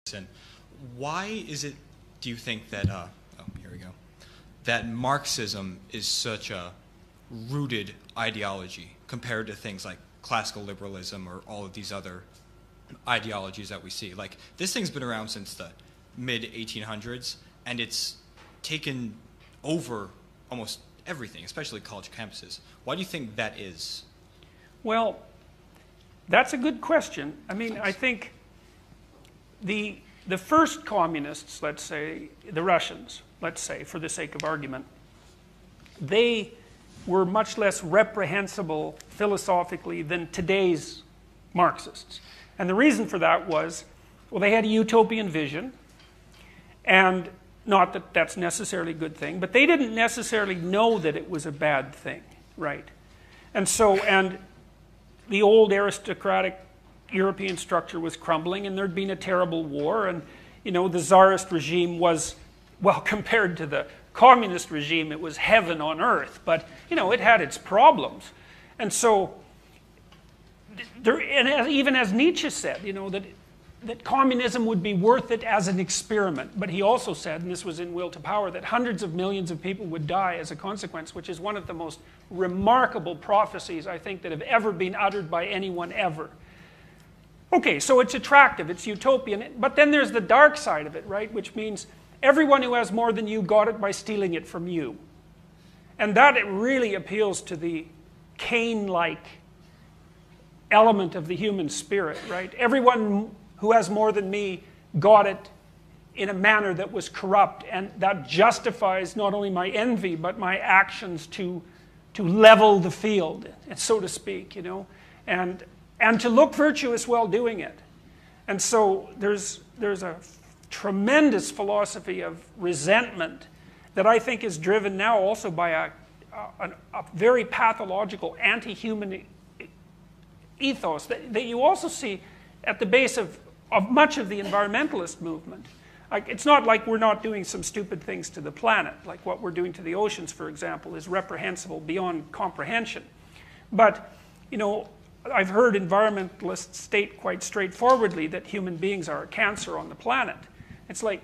Peterson, why is it, do you think that, here we go, that Marxism is such a rooted ideology compared to things like classical liberalism or all of these other ideologies that we see? Like, this thing's been around since the mid-1800s, and it's taken over almost everything, especially college campuses. Why do you think that is? Well, that's a good question. I mean, I think the first communists, let's say, the Russians, let's say, for the sake of argument, they were much less reprehensible philosophically than today's Marxists. And the reason for that was, well, they had a utopian vision, and not that that's necessarily a good thing, but they didn't necessarily know that it was a bad thing, right? And so, and the old aristocratic European structure was crumbling, and there'd been a terrible war, and, you know, the Tsarist regime was, well, compared to the communist regime, it was heaven on earth, but, you know, it had its problems. And so, and even as Nietzsche said, you know, that communism would be worth it as an experiment. But he also said, and this was in Will to Power, that hundreds of millions of people would die as a consequence, which is one of the most remarkable prophecies, I think, that have ever been uttered by anyone ever. Okay, so it's attractive, it's utopian, but then there's the dark side of it, right? Which means everyone who has more than you got it by stealing it from you. And that it really appeals to the Cain-like element of the human spirit, right? Everyone who has more than me got it in a manner that was corrupt, and that justifies not only my envy, but my actions to level the field, so to speak, you know, and to look virtuous while doing it. And so there's a tremendous philosophy of resentment that I think is driven now also by a very pathological anti-human ethos that you also see at the base of much of the environmentalist movement. Like, it's not like we're not doing some stupid things to the planet. Like what we're doing to the oceans, for example, is reprehensible beyond comprehension. But, you know, I've heard environmentalists state quite straightforwardly that human beings are a cancer on the planet. It's like,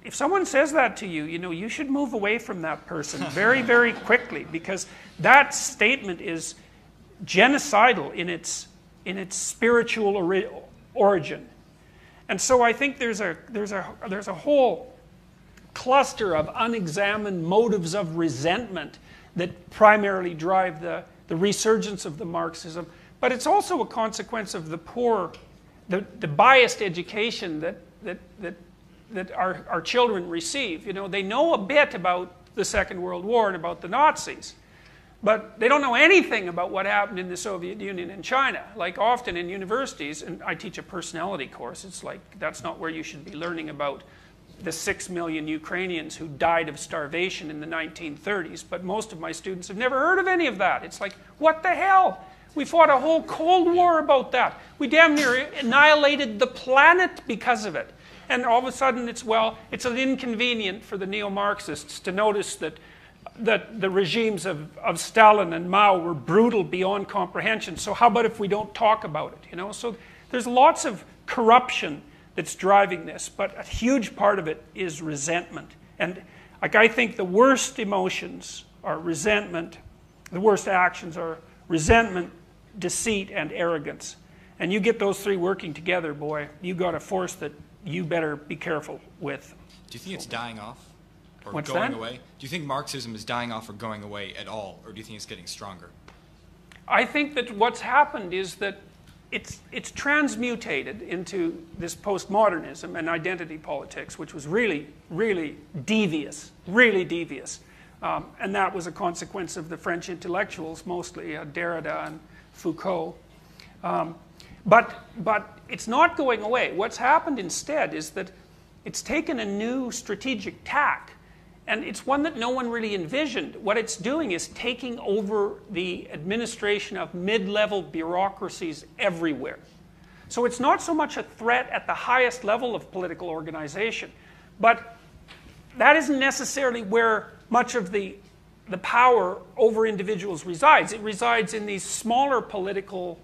if someone says that to you, you know, you should move away from that person very, very quickly, because that statement is genocidal in its spiritual origin. And so I think there's a whole cluster of unexamined motives of resentment that primarily drive the resurgence of the Marxism. But it's also a consequence of the poor, the biased education that our children receive. You know, they know a bit about the Second World War and about the Nazis, but they don't know anything about what happened in the Soviet Union and China. Like often in universities, and I teach a personality course, it's like that's not where you should be learning about the 6 million Ukrainians who died of starvation in the 1930s, but most of my students have never heard of any of that. It's like, what the hell? We fought a whole Cold War about that. We damn near annihilated the planet because of it. And all of a sudden it's, well, it's an inconvenient for the neo-Marxists to notice that the regimes of Stalin and Mao were brutal beyond comprehension. So how about if we don't talk about it, you know? So there's lots of corruption that's driving this, but a huge part of it is resentment. And like, I think the worst emotions are resentment, the worst actions are resentment, deceit, and arrogance. And you get those three working together, boy, you got a force that you better be careful with. Do you think it's dying off? Or What's going that? away? Do you think Marxism is dying off or going away at all? Or do you think it's getting stronger? I think that what's happened is that it's transmutated into this postmodernism and identity politics, which was really, really devious, really devious. And that was a consequence of the French intellectuals, mostly Derrida and Foucault. But it's not going away. What's happened instead is that it's taken a new strategic tack, and it's one that no one really envisioned. What it's doing is taking over the administration of mid-level bureaucracies everywhere. So it's not so much a threat at the highest level of political organization, but that isn't necessarily where much of the power over individuals resides. It resides in these smaller political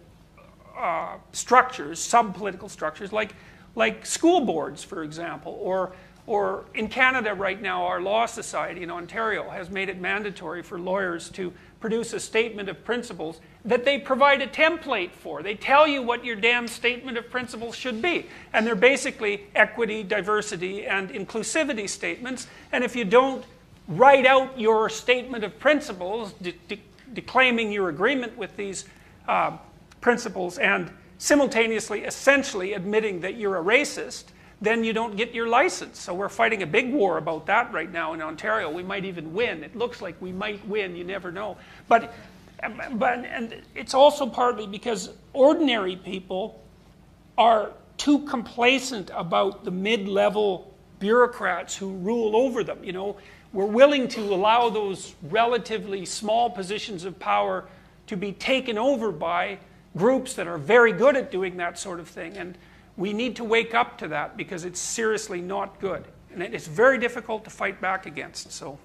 structures, sub-political structures, like like school boards, for example, or in Canada right now, our law society in Ontario has made it mandatory for lawyers to produce a statement of principles that they provide a template for. They tell you what your damn statement of principles should be. And they're basically equity, diversity, and inclusivity statements. And if you don't write out your statement of principles, declaiming your agreement with these principles and simultaneously, essentially admitting that you're a racist, then you don't get your license. So we're fighting a big war about that right now in Ontario. We might even win. It looks like we might win. You never know. But and it's also partly because ordinary people are too complacent about the mid-level bureaucrats who rule over them. You know, we're willing to allow those relatively small positions of power to be taken over by groups that are very good at doing that sort of thing. And we need to wake up to that because it's seriously not good. And it's very difficult to fight back against. So